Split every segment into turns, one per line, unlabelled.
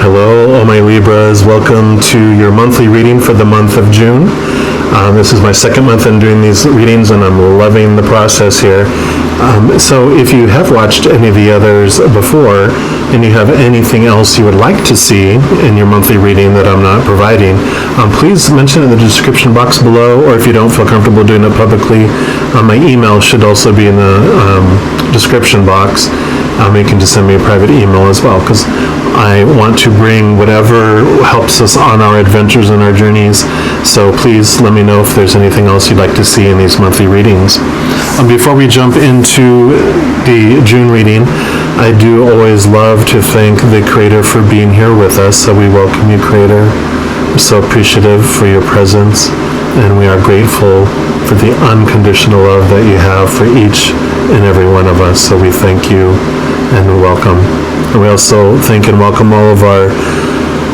Hello, all my Libras. Welcome to your monthly reading for the month of June. This is my second month in doing these readings, and I'm loving the process here. So if you have watched any of the others before, and you have anything else you would like to see in your monthly reading that I'm not providing, please mention it in the description box below, or if you don't feel comfortable doing it publicly, my email should also be in the description box. You can just send me a private email as well, because I want to bring whatever helps us on our adventures and our journeys. So please let me know if there's anything else you'd like to see in these monthly readings. Before we jump into the June reading, I do always love to thank the Creator for being here with us. So we welcome you, Creator. We're so appreciative for your presence, and we are grateful for the unconditional love that you have for each and every one of us. So we thank you and welcome. And we also thank and welcome all of our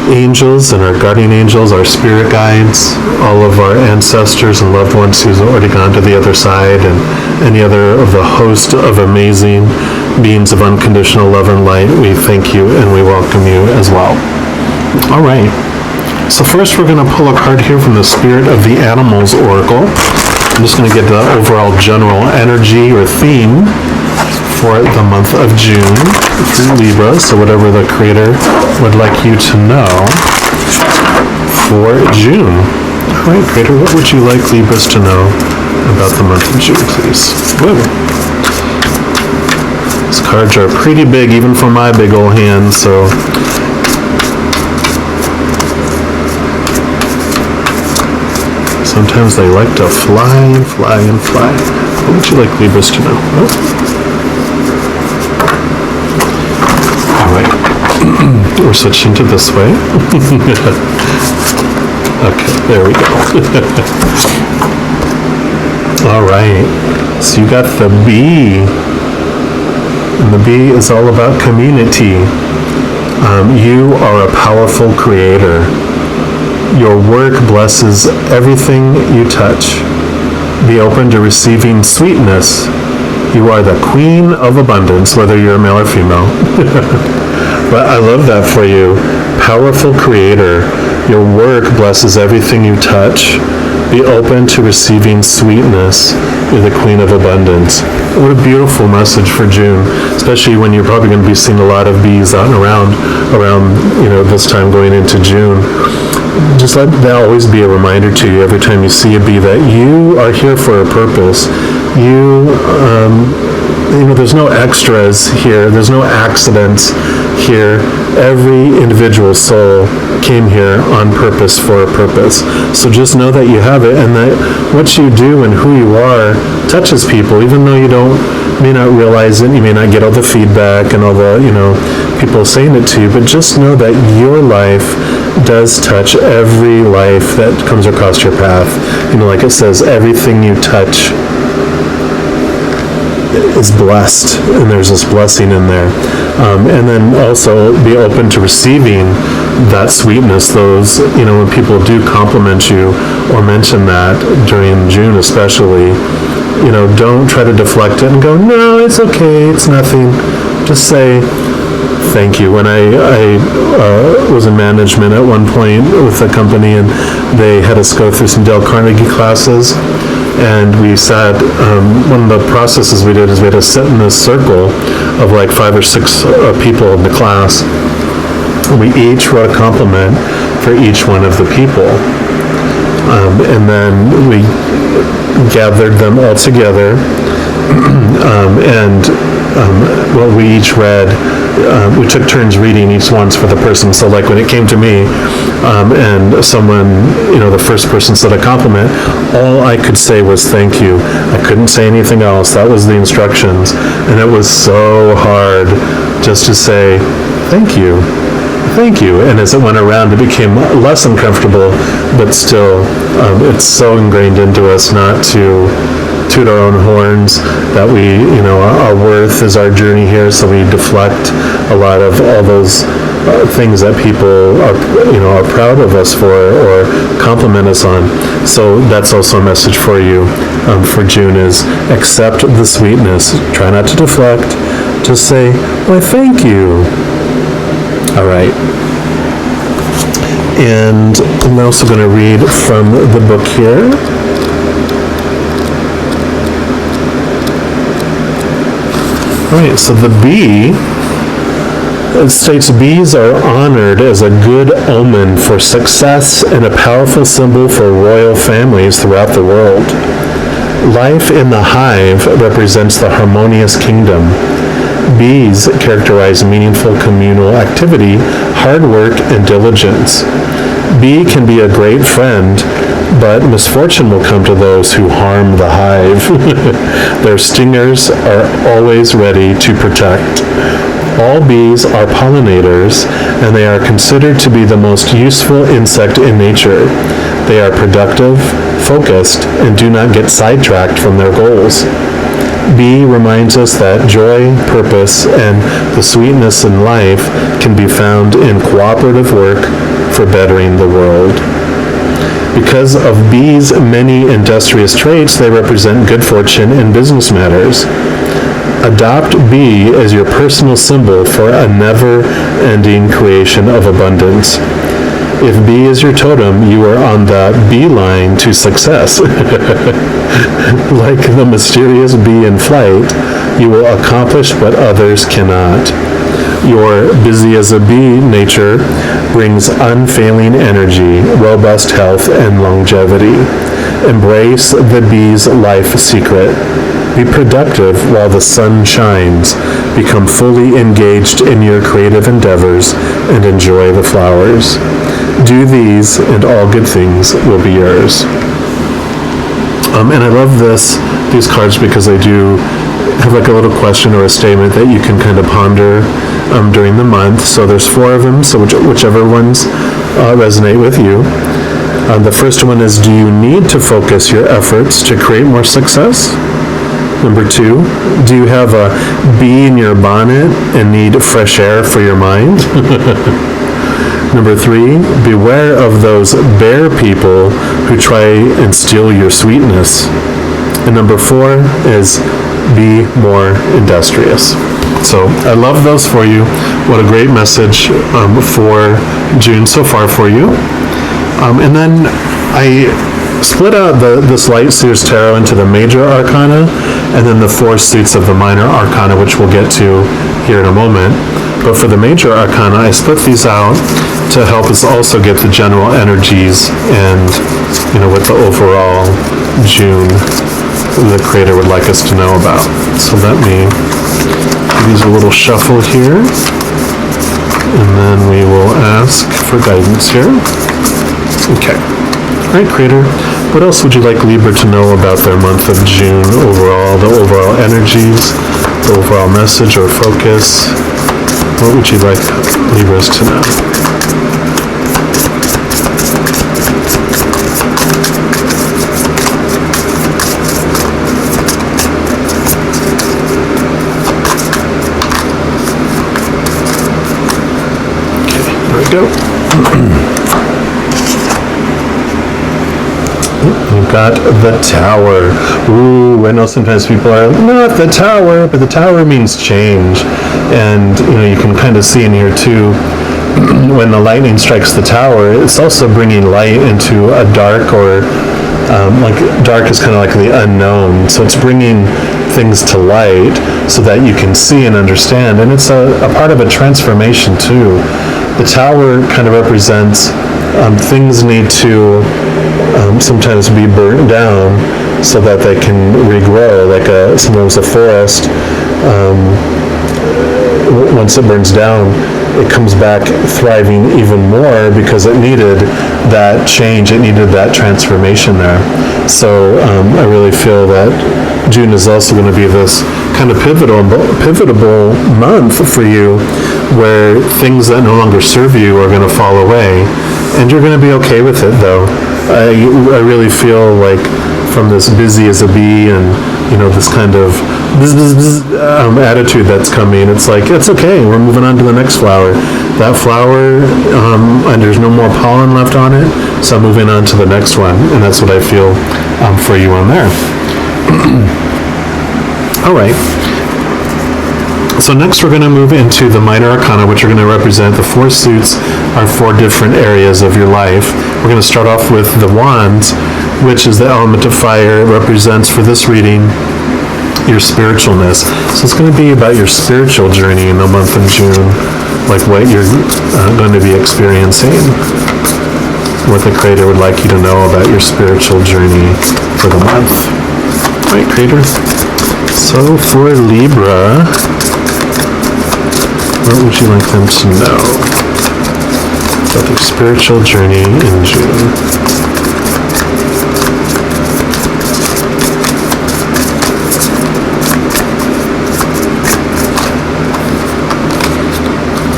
angels and our guardian angels, our spirit guides, all of our ancestors and loved ones who've already gone to the other side, and any other of the host of amazing beings of unconditional love and light. We thank you and we welcome you as well. All right. So first we're going to pull a card here from the Spirit of the Animals Oracle. I'm just going to get the overall general energy or theme for the month of June through Libra, so whatever the Creator would like you to know for June. All right, Creator, what would you like Libras to know about the month of June, please? Whoa. These cards are pretty big, even for my big old hand, so sometimes they like to fly and fly and fly. What would you like Libras to know? Oh. We're switching to this way. Okay, there we go. All right, so you got the bee, and the bee is all about community. You are a powerful creator. Your work blesses everything you touch. Be open to receiving sweetness. You are the queen of abundance, whether you're a male or female. But I love that for you. Powerful creator. Your work blesses everything you touch. Be open to receiving sweetness. You're the queen of abundance. What a beautiful message for June, especially when you're probably going to be seeing a lot of bees out and around this time going into June. Just let that always be a reminder to you every time you see a bee that you are here for a purpose. There's no extras here. There's no accidents here. Every individual soul came here on purpose for a purpose. So just know that you have it, and that what you do and who you are touches people, even though you may not realize it. You may not get all the feedback and all the, people saying it to you, but just know that your life does touch every life that comes across your path. Like it says, everything you touch is blessed, and there's this blessing in there. And then also be open to receiving that sweetness. Those, when people do compliment you or mention that during June especially, don't try to deflect it and go, no, it's okay, it's nothing. Just say thank you. When I was in management at one point with a company, and they had us go through some Dale Carnegie classes, and we sat, one of the processes we did is we had to sit in this circle of like 5 or 6 people in the class. We each wrote a compliment for each one of the people. And then we gathered them all together, what we each read, we took turns reading each one's for the person. So like when it came to me, and someone, the first person said a compliment, all I could say was thank you. I couldn't say anything else. That was the instructions. And it was so hard just to say thank you. Thank you. And as it went around, it became less uncomfortable, but still, it's so ingrained into us not to toot our own horns, that we, our worth is our journey here, so we deflect a lot of all those things that people are proud of us for or compliment us on. So that's also a message for you for June is accept the sweetness. Try not to deflect. Just say, why, thank you. All right. And I'm also going to read from the book here. All right, so the bee, it states, bees are honored as a good omen for success and a powerful symbol for royal families throughout the world. Life in the hive represents the harmonious kingdom. Bees characterize meaningful communal activity, hard work, and diligence. Bee can be a great friend, but misfortune will come to those who harm the hive. Their stingers are always ready to protect. All bees are pollinators, and they are considered to be the most useful insect in nature. They are productive, focused, and do not get sidetracked from their goals. Bee reminds us that joy, purpose, and the sweetness in life can be found in cooperative work for bettering the world. Because of bees' many industrious traits, they represent good fortune in business matters. Adopt bee as your personal symbol for a never-ending creation of abundance. If bee is your totem, you are on the bee line to success. Like the mysterious bee in flight, you will accomplish what others cannot. Your busy as a bee nature brings unfailing energy, robust health, and longevity. Embrace the bee's life secret. Be productive while the sun shines. Become fully engaged in your creative endeavors and enjoy the flowers. Do these, and all good things will be yours. And I love these cards because they do have like a little question or a statement that you can kind of ponder during the month. So there's 4 of them, so whichever ones resonate with you. The first one is, do you need to focus your efforts to create more success? Number 2, do you have a bee in your bonnet and need fresh air for your mind? Number 3, beware of those bear people who try and steal your sweetness. And number 4 is, be more industrious. So I love those for you. What a great message for June so far for you. And then I split out this Light Seers Tarot into the major arcana and then the 4 suits of the minor arcana, which we'll get to here in a moment. But for the major arcana, I split these out to help us also get the general energies and, what the overall June the Creator would like us to know about. So let me give these a little shuffle here, and then we will ask for guidance here. Okay. All right, Creator, what else would you like Libra to know about their month of June overall, the overall energies, the overall message or focus? What would you like Libras to know? Okay, here we go. We've got the Tower. Ooh, I know sometimes people are not the Tower, but the Tower means change. And, you can kind of see in here too, when the lightning strikes the Tower, it's also bringing light into a dark or, dark is kind of like the unknown. So it's bringing things to light so that you can see and understand. And it's a part of a transformation too. The Tower kind of represents things need to sometimes be burnt down so that they can regrow, like sometimes a forest, once it burns down, it comes back thriving even more because it needed that change, it needed that transformation there. So I really feel that June is also going to be this kind of pivotal month for you, where things that no longer serve you are going to fall away, and you're going to be okay with it though. I really feel like from this busy as a bee and this kind of attitude that's coming, it's like, it's okay, we're moving on to the next flower. That flower, and there's no more pollen left on it, so I'm moving on to the next one, and that's what I feel for you on there. All right. So next we're going to move into the minor arcana, which are going to represent the 4 suits are 4 different areas of your life. We're going to start off with the wands, which is the element of fire. It represents, for this reading, your spiritualness. So it's going to be about your spiritual journey in the month of June, like what you're going to be experiencing, what the Creator would like you to know about your spiritual journey for the month. All right, Creator. So for Libra, what would you like them to know about their spiritual journey in June?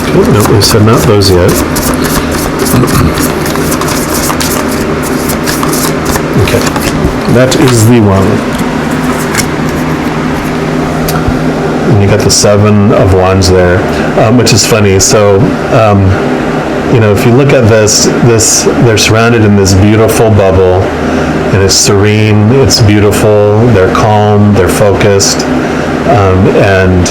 Okay, no, we said not those yet. Okay, that is the one. And you got the 7 of Wands there, which is funny. So, if you look at this, they're surrounded in this beautiful bubble, and it's serene, it's beautiful, they're calm, they're focused, and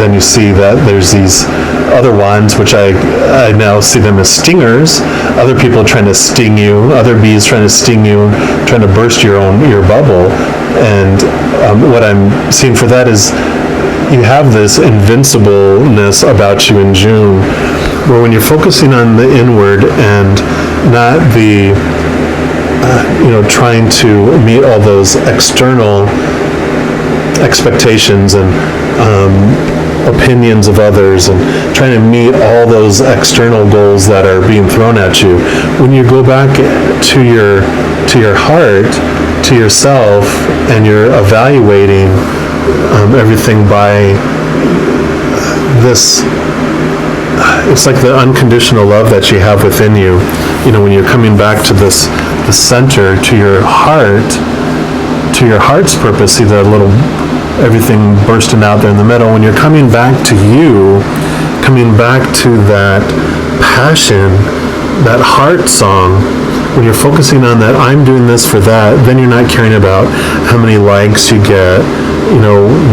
then you see that there's these other wands, which I now see them as stingers, other people trying to sting you, other bees trying to sting you, trying to burst your bubble. And what I'm seeing for that is you have this invincibleness about you in June, where when you're focusing on the inward and not the, trying to meet all those external expectations and opinions of others and trying to meet all those external goals that are being thrown at you. When you go back to your heart, to yourself, and you're evaluating everything by this, it's like the unconditional love that you have within you. When you're coming back to the center, to your heart's purpose, see that little everything bursting out there in the middle. When you're coming back to you, coming back to that passion, that heart song, when you're focusing on that, I'm doing this for that, then you're not caring about how many likes you get,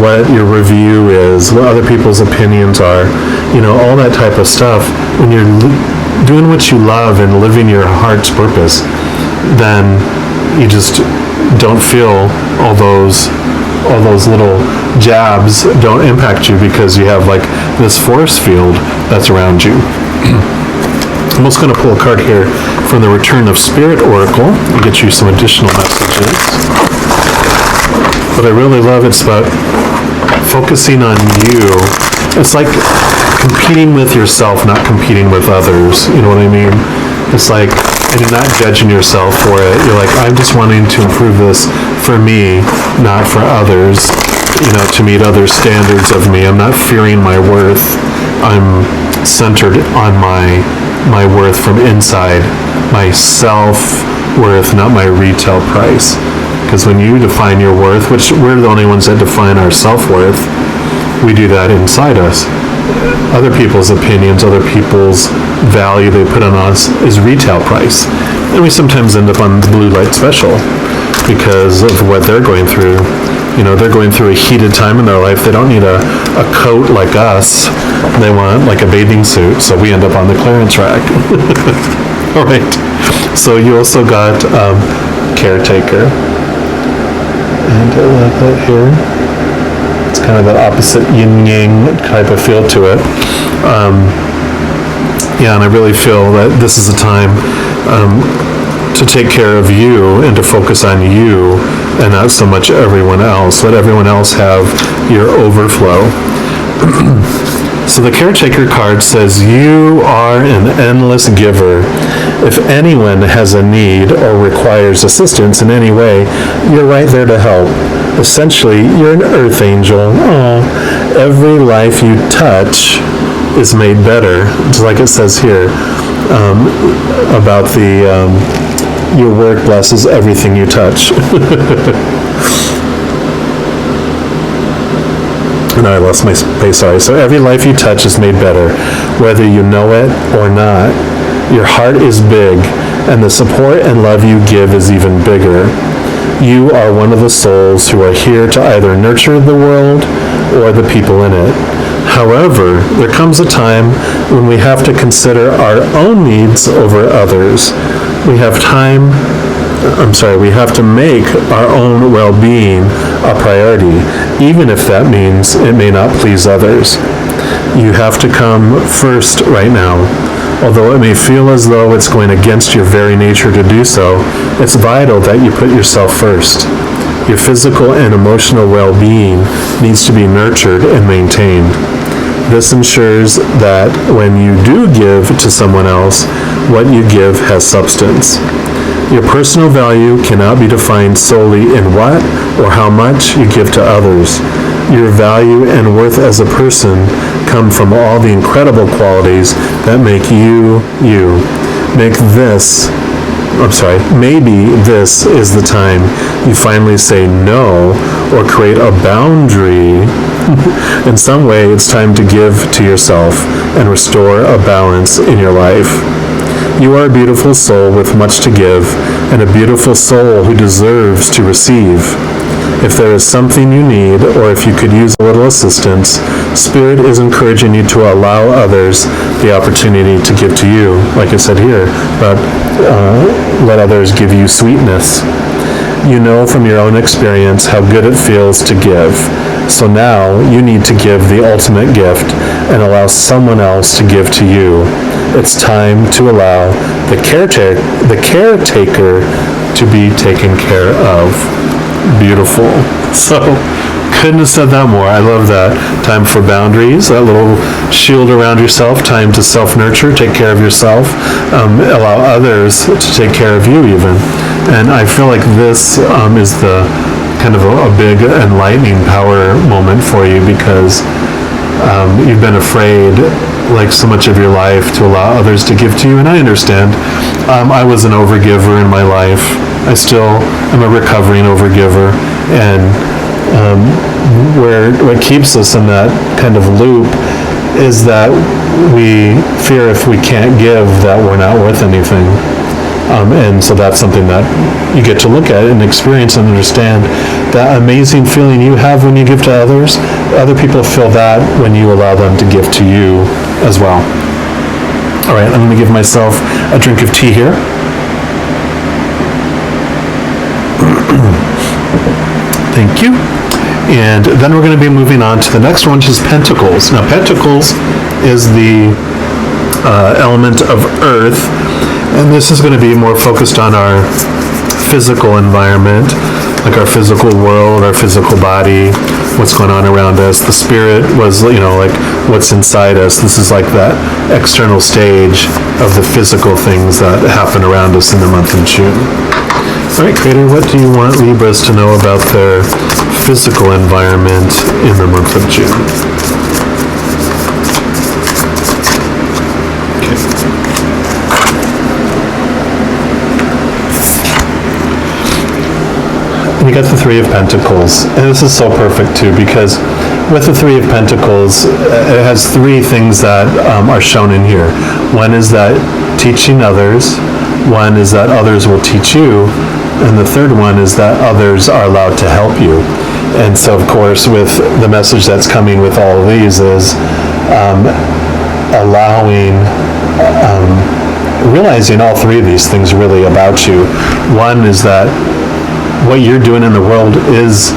what your review is, what other people's opinions are, all that type of stuff. When you're doing what you love and living your heart's purpose, then you just don't feel all those little jabs don't impact you, because you have like this force field that's around you. I'm also going to pull a card here from the Return of Spirit Oracle and get you some additional messages. What I really love, it's about focusing on you. It's like competing with yourself, not competing with others. You know what I mean? It's like, and you're not judging yourself for it. You're like, I'm just wanting to improve this for me, not for others, to meet other standards of me. I'm not fearing my worth. I'm centered on my worth from inside, my self-worth, not my retail price. Because when you define your worth, which we're the only ones that define our self-worth, we do that inside us. Other people's opinions, other people's value they put on us is retail price. And we sometimes end up on the blue light special because of what they're going through. They're going through a heated time in their life. They don't need a coat like us. They want like a bathing suit. So we end up on the clearance rack. All right. So you also got Caretaker. And I like that here. It's kind of that opposite yin-yang type of feel to it. And I really feel that this is a time to take care of you and to focus on you and not so much everyone else. Let everyone else have your overflow. So the Caretaker card says, you are an endless giver. If anyone has a need or requires assistance in any way, you're right there to help. Essentially, you're an earth angel. Aww. Every life you touch is made better. Just like it says here about your work blesses everything you touch. No, I lost my space, sorry. So every life you touch is made better, whether you know it or not. Your heart is big, and the support and love you give is even bigger. You are one of the souls who are here to either nurture the world or the people in it. However, there comes a time when we have to consider our own needs over others. We have to make our own well-being a priority, even if that means it may not please others. You have to come first right now. Although it may feel as though it's going against your very nature to do so, it's vital that you put yourself first. Your physical and emotional well-being needs to be nurtured and maintained. This ensures that when you do give to someone else, what you give has substance. Your personal value cannot be defined solely in what or how much you give to others. Your value and worth as a person come from all the incredible qualities that make you, you. Maybe this is the time you finally say no or create a boundary. In some way, it's time to give to yourself and restore a balance in your life. You are a beautiful soul with much to give, and a beautiful soul who deserves to receive. If there is something you need, or if you could use a little assistance, Spirit is encouraging you to allow others the opportunity to give to you. Like I said here, but let others give you sweetness. You know from your own experience how good it feels to give. So now you need to give the ultimate gift and allow someone else to give to you. It's time to allow the caretaker to be taken care of. Beautiful. So, couldn't have said that more. I love that. Time for boundaries, that little shield around yourself, time to self-nurture, take care of yourself, allow others to take care of you even. And I feel like this is the kind of a big enlightening power moment for you, because you've been afraid like so much of your life to allow others to give to you. And I understand. I was an overgiver in my life. I still am a recovering overgiver, and what keeps us in that kind of loop is that we fear if we can't give that we're not worth anything. And so that's something that you get to look at and experience and understand. That amazing feeling you have when you give to others, other people feel that when you allow them to give to you as well. All right, I'm going to give myself a drink of tea here. Thank you. And then we're going to be moving on to the next one, which is Pentacles. Now, Pentacles is the element of Earth, and this is going to be more focused on our physical environment, like our physical world, our physical body, what's going on around us. The spirit was, like what's inside us. This is like that external stage of the physical things that happen around us in the month of June. All right, Creator, what do you want Libras to know about their physical environment in the month of June? Okay. And you got the Three of Pentacles. And this is so perfect, too, because with the Three of Pentacles, it has three things that are shown in here. One is that teaching others. One is that others will teach you. And the third one is that others are allowed to help you. And so, of course, with the message that's coming with all of these is realizing all three of these things really about you. One is that what you're doing in the world is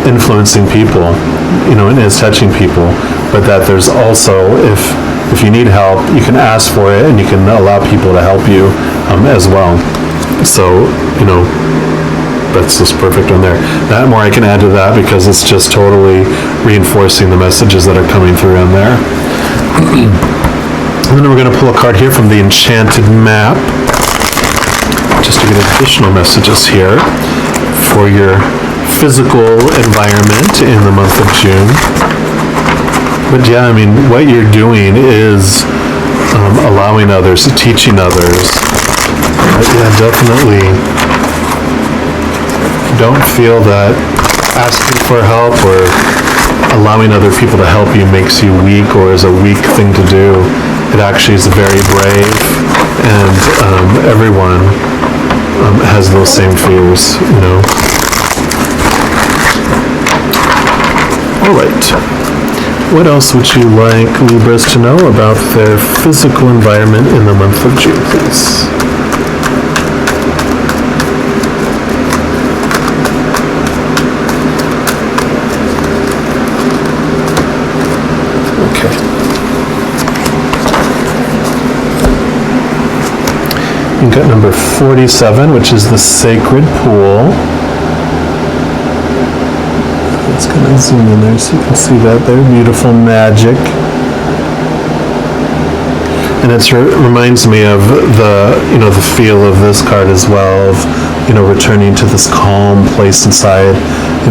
influencing people, and is touching people. But that there's also, if you need help, you can ask for it, and you can allow people to help you as well. So, that's just perfect on there. Not more I can add to that, because it's just totally reinforcing the messages that are coming through in there. And then we're going to pull a card here from the Enchanted Map, just to get additional messages here for your physical environment in the month of June. But yeah, what you're doing is allowing others, teaching others. Yeah, definitely. Don't feel that asking for help or allowing other people to help you makes you weak or is a weak thing to do. It actually is very brave, and everyone has those same fears, All right. What else would you like Libras to know about their physical environment in the month of June, please? Okay. You've got number 47, which is the sacred pool. It's going to zoom in there so you can see that there. Beautiful magic. And it reminds me of the feel of this card as well, of, returning to this calm place inside.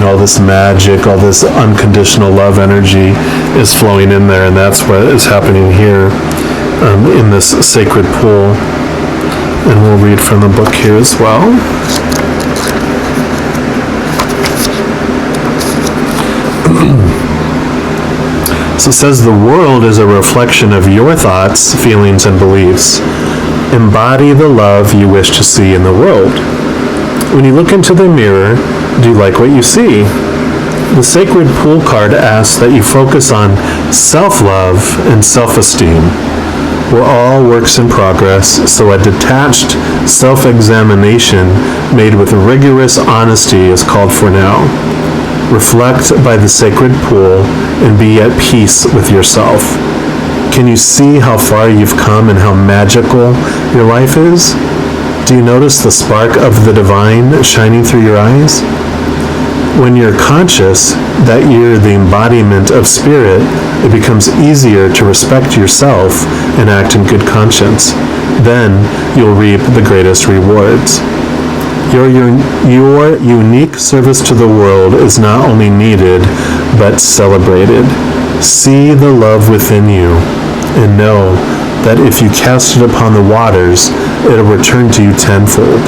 All this magic, all this unconditional love energy is flowing in there, and that's what is happening here in this sacred pool. And we'll read from the book here as well. So it says, the world is a reflection of your thoughts, feelings, and beliefs. Embody the love you wish to see in the world. When you look into the mirror, do you like what you see? The Sacred Pool card asks that you focus on self-love and self-esteem. We're all works in progress, so a detached self-examination made with rigorous honesty is called for now. Reflect by the sacred pool and be at peace with yourself. Can you see how far you've come and how magical your life is? Do you notice the spark of the divine shining through your eyes? When you're conscious that you're the embodiment of spirit, it becomes easier to respect yourself and act in good conscience. Then you'll reap the greatest rewards. Your unique service to the world is not only needed, but celebrated. See the love within you, and know that if you cast it upon the waters, it'll return to you tenfold.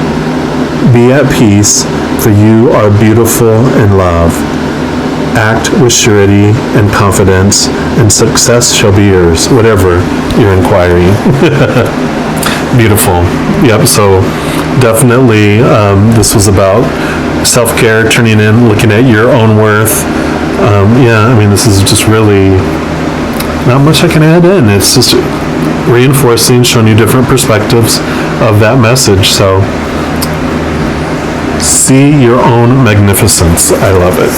Be at peace, for you are beautiful in love. Act with surety and confidence, and success shall be yours, whatever you're inquiring. Beautiful. Yep, so definitely this was about self-care, turning in, looking at your own worth. This is just really not much I can add in. It's just reinforcing, showing you different perspectives of that message. So see your own magnificence. I love it.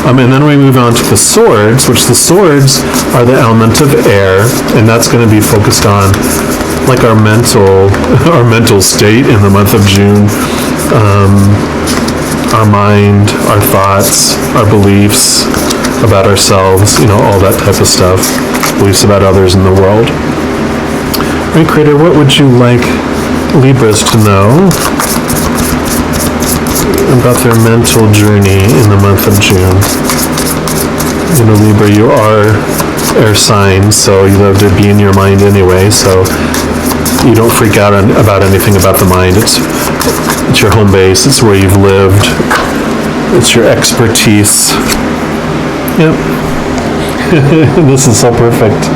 And then we move on to the swords, which the swords are the element of air, and that's going to be focused on like our mental state in the month of June, our mind, our thoughts, our beliefs about ourselves, all that type of stuff, beliefs about others in the world. All right, Creator, what would you like Libras to know about their mental journey in the month of June? Libra, you are air signs, so you love to be in your mind anyway, so you don't freak out about anything about the mind. It's your home base, it's where you've lived, it's your expertise. Yep. This is so perfect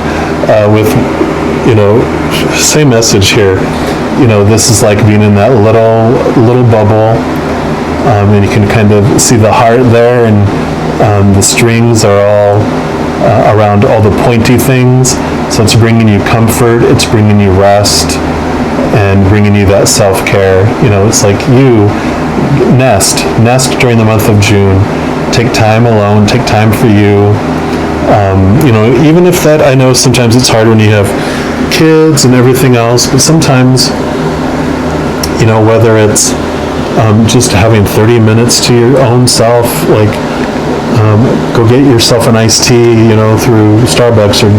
with, same message here. This is like being in that little bubble, and you can kind of see the heart there, and the strings are all around all the pointy things. So it's bringing you comfort, it's bringing you rest, and bringing you that self-care. It's like you nest during the month of June. Take time alone, take time for you. Even if that, I know sometimes it's hard when you have kids and everything else, but sometimes, whether it's just having 30 minutes to your own self, like go get yourself an iced tea, through Starbucks or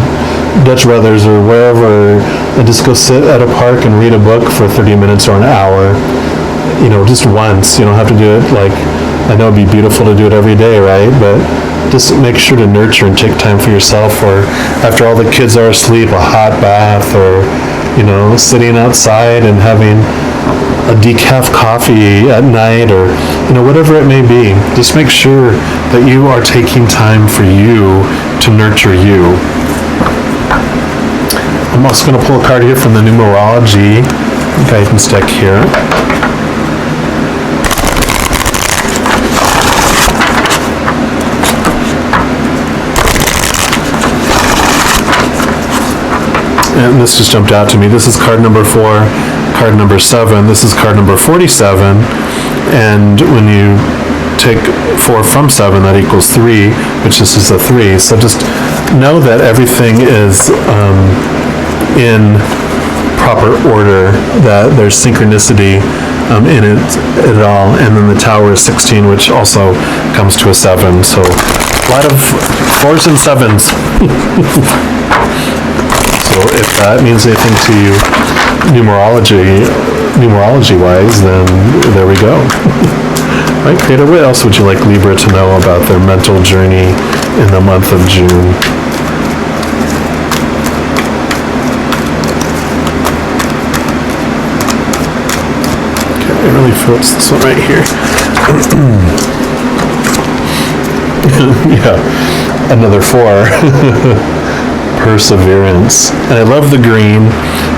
Dutch Brothers or wherever, and just go sit at a park and read a book for 30 minutes or an hour, just once. You don't have to do it like, I know it'd be beautiful to do it every day, right? But just make sure to nurture and take time for yourself, or after all the kids are asleep, a hot bath, or, sitting outside and having a decaf coffee at night, or, whatever it may be. Just make sure that you are taking time for you to nurture you. I'm also going to pull a card here from the numerology guidance deck here. and this just jumped out to me. This is card number 4, card number 7. This is card number 47. And when you take 4 from 7, that equals 3, which this is a 3. So just know that everything is in proper order, that there's synchronicity in it all. And then the Tower is 16, which also comes to a 7. So a lot of 4s and 7s. So if that means anything to you numerology-wise, then there we go. All right, Creator, what else would you like Libra to know about their mental journey in the month of June? Okay, I really feel it's this one right here. Yeah, another 4. Perseverance. And I love the green.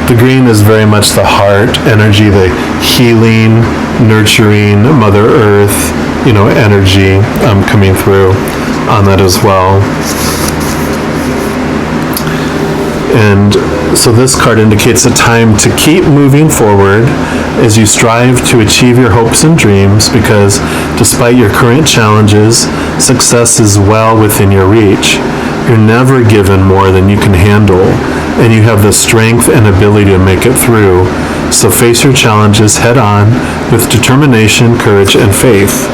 The green is very much the heart energy, the healing, nurturing, Mother Earth, energy coming through on that as well. And so this card indicates a time to keep moving forward as you strive to achieve your hopes and dreams, because despite your current challenges, success is well within your reach. You're never given more than you can handle, and you have the strength and ability to make it through. So face your challenges head on with determination, courage, and faith.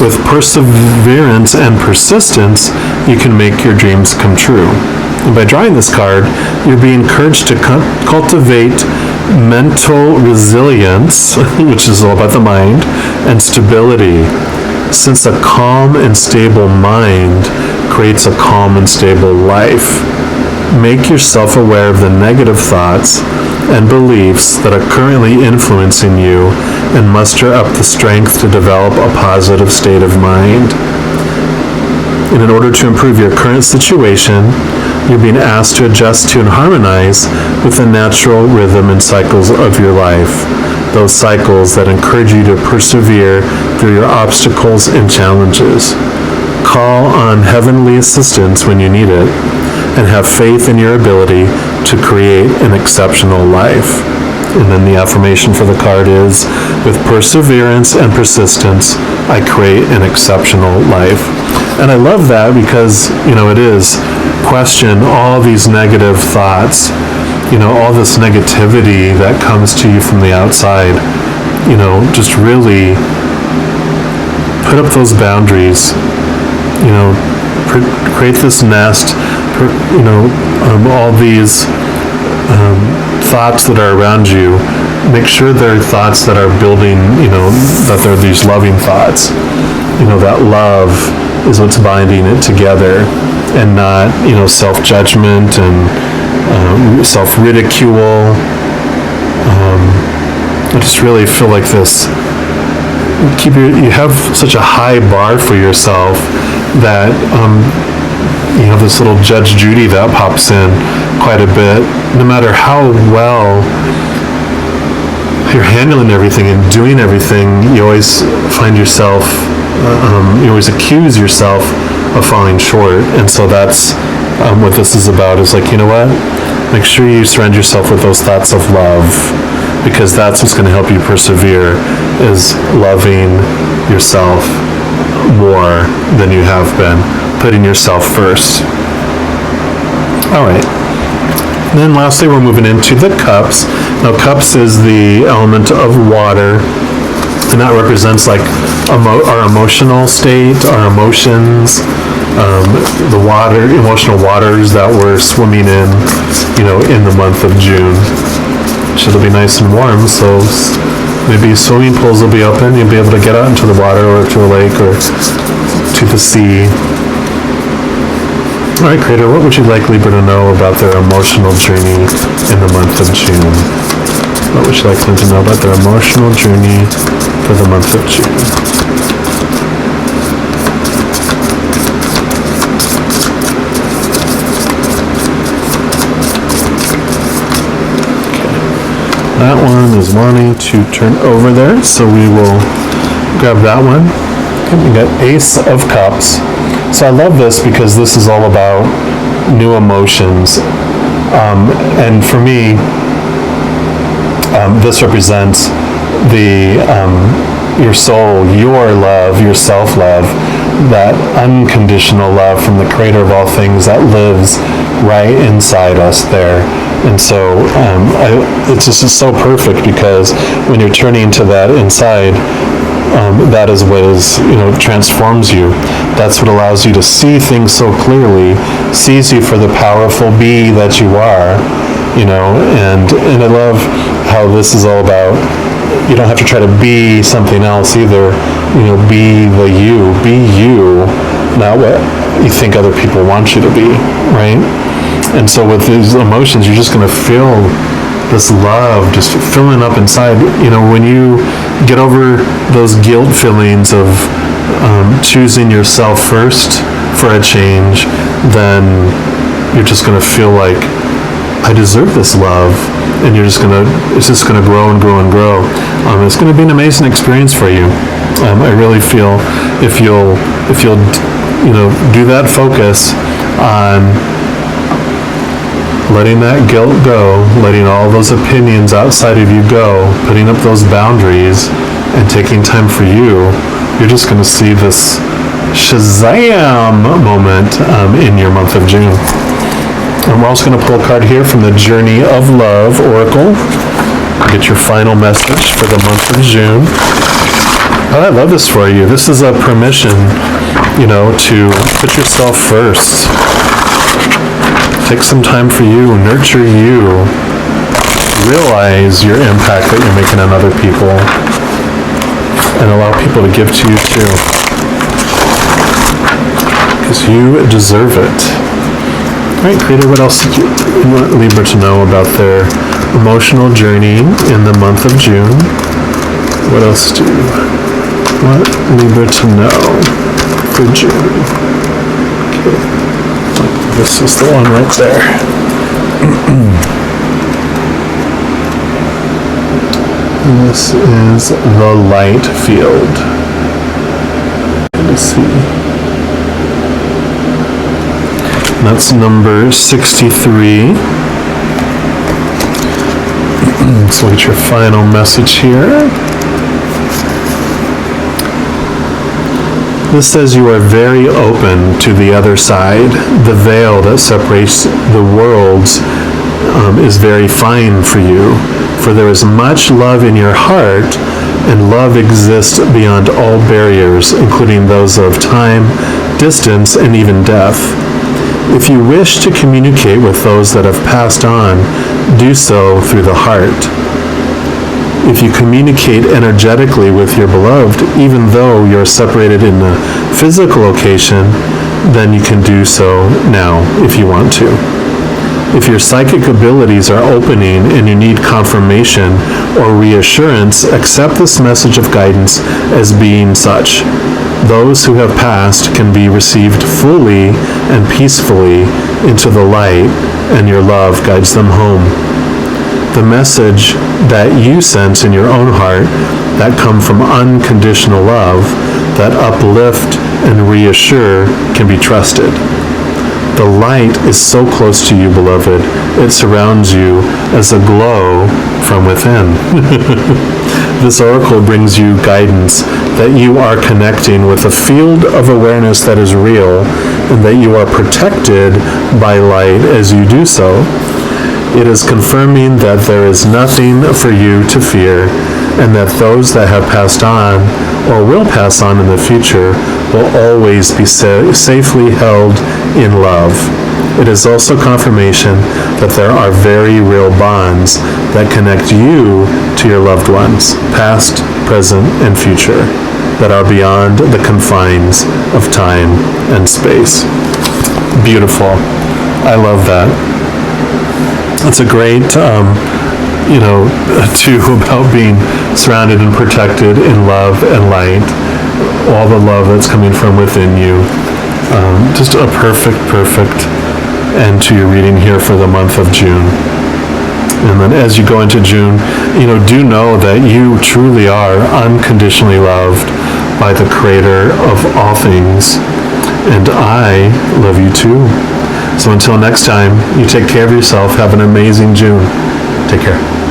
With perseverance and persistence, you can make your dreams come true. And by drawing this card, you're being encouraged to cultivate mental resilience, which is all about the mind, and stability, since a calm and stable mind creates a calm and stable life. Make yourself aware of the negative thoughts and beliefs that are currently influencing you, and muster up the strength to develop a positive state of mind. And in order to improve your current situation, you're being asked to adjust to and harmonize with the natural rhythm and cycles of your life. Those cycles that encourage you to persevere through your obstacles and challenges. Call on heavenly assistance when you need it, and have faith in your ability to create an exceptional life. And then the affirmation for the card is, with perseverance and persistence, I create an exceptional life. And I love that because, it is question all these negative thoughts, all this negativity that comes to you from the outside, just really put up those boundaries, create this nest, all these thoughts that are around you, make sure they're thoughts that are building, that they're these loving thoughts, that love is what's binding it together, and not, self-judgment and self-ridicule. I just really feel like this, you have such a high bar for yourself that, you have this little Judge Judy that pops in quite a bit. No matter how well you're handling everything and doing everything, you always find yourself, you always accuse yourself of falling short. And so that's what this is about, is like, what? Make sure you surround yourself with those thoughts of love, because that's what's going to help you persevere, is loving yourself more than you have been, putting yourself first. All right. And then lastly, we're moving into the cups. Now, cups is the element of water, and that represents like our emotional state, our emotions, the water, emotional waters that we're swimming in, in the month of June. So it'll be nice and warm, so maybe swimming pools will be open. You'll be able to get out into the water or to a lake or to the sea. All right, Creator, what would you like Libra to know about their emotional journey in the month of June? What would you like them to know about their emotional journey for the month of June? That one is wanting to turn over there, so we will grab that one. Okay, we got Ace of Cups. So I love this because this is all about new emotions. And for me, this represents your soul, your love, your self-love, that unconditional love from the creator of all things that lives right inside us there. And so it's just so perfect, because when you're turning to that inside, that is what transforms you. That's what allows you to see things so clearly, sees you for the powerful be that you are, and I love how this is all about, you don't have to try to be something else either, be you, not what you think other people want you to be, right? And so with these emotions, you're just going to feel this love just filling up inside. When you get over those guilt feelings of choosing yourself first for a change, then you're just going to feel like, I deserve this love, and it's just gonna grow and grow and grow. It's gonna be an amazing experience for you. I really feel if you'll do that focus on letting that guilt go, letting all those opinions outside of you go, putting up those boundaries, and taking time for you, you're just gonna see this Shazam moment in your month of June. And we're also going to pull a card here from the Journey of Love Oracle. Get your final message for the month of June. Oh, I love this for you. This is a permission, to put yourself first. Take some time for you, nurture you. Realize your impact that you're making on other people, and allow people to give to you too. Because you deserve it. All right, Creator, what else did you want Libra to know about their emotional journey in the month of June? What else do you want Libra to know for June? Okay, this is the one right there. This is the light field. Let me see. That's number 63. So get your final message here. This says you are very open to the other side. The veil that separates the worlds is very fine for you, for there is much love in your heart, and love exists beyond all barriers, including those of time, distance, and even death. If you wish to communicate with those that have passed on, do so through the heart. If you communicate energetically with your beloved, even though you're separated in the physical location, then you can do so now if you want to. If your psychic abilities are opening and you need confirmation or reassurance, accept this message of guidance as being such. Those who have passed can be received fully and peacefully into the light, and your love guides them home. The message that you sense in your own heart that come from unconditional love, that uplift and reassure, can be trusted. The light is so close to you, beloved, it surrounds you as a glow from within. This oracle brings you guidance that you are connecting with a field of awareness that is real, and that you are protected by light as you do so. It is confirming that there is nothing for you to fear, and that those that have passed on or will pass on in the future will always be safely held in love. It is also confirmation that there are very real bonds that connect you to your loved ones, past, present, and future, that are beyond the confines of time and space. Beautiful. I love that. It's a great, too, about being surrounded and protected in love and light, all the love that's coming from within you. Just a perfect end to your reading here for the month of June. And then as you go into June, do know that you truly are unconditionally loved by the Creator of all things. And I love you too. So until next time, you take care of yourself. Have an amazing June. Take care.